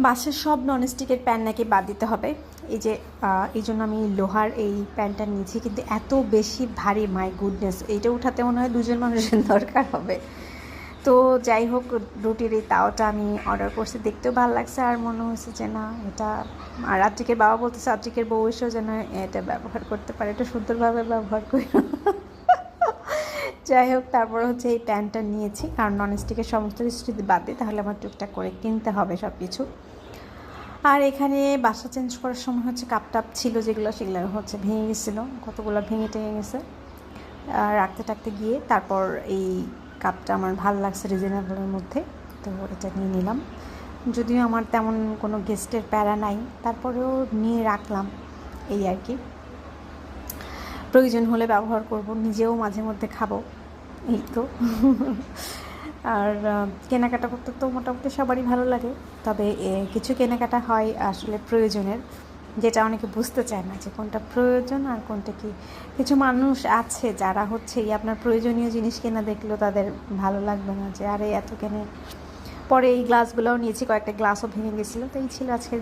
বাসার সব ননস্টিকের প্যান নাকি বাদ দিতে হবে। এই জন্য আমি লোহার এই প্যানটা নিয়েছি, কিন্তু এত বেশি ভারী, মাই গুডনেস, এইটা উঠাতে মনে হয় দুজন মানুষের দরকার হবে। তো যাই হোক, রুটির এই তাওয়াটা আমি অর্ডার করছি, দেখতেও ভালো লাগছে, আর মনে হয়েছে যে না এটা, আর আত্রিকের বাবা বলতেছে আত্রিকের বউ এসেও যেন এটা ব্যবহার করতে পারে, এটা সুন্দরভাবে ব্যবহার করে। যাই হোক, তারপর হচ্ছে এই প্যানটা নিয়েছি, কারণ ননস্টিকের সমস্ত কিছু যদি বাদ দিই তাহলে আমার টুকটাক করে কিনতে হবে সব কিছু। আর এখানে বাসা চেঞ্জ করার সময় হচ্ছে কাপ টাপ ছিল যেগুলো, সেগুলো হচ্ছে ভেঙে গেছিলো, কতগুলো ভেঙে টেঙে গেছে রাখতে টাকতে গিয়ে। তারপর এই কাপটা আমার ভালো লাগছে রিজনেবলের মধ্যে, তো এটা নিয়ে নিলাম। যদিও আমার তেমন কোনো গেস্টের প্যারা নাই, তারপরেও নিয়ে রাখলাম, এই আর কি। প্রয়োজন হলে ব্যবহার করব, নিজেও মাঝে মধ্যে খাবো, এই তো। আর কেনাকাটা করতে তো মোটামুটি সবারই ভালো লাগে, তবে কিছু কেনাকাটা হয় আসলে প্রয়োজনের, যেটা অনেকে বুঝতে চায় না যে কোনটা প্রয়োজন আর কোনটা কি। কিছু মানুষ আছে যারা হচ্ছে আপনার প্রয়োজনীয় জিনিস কেনা দেখলেও তাদের ভালো লাগবে না, যে আরে এত কেনে। পরে এই গ্লাসগুলোও নিয়েছি, কয়েকটা গ্লাসও ভেঙে গেছিলো, তো এই ছিল আজকের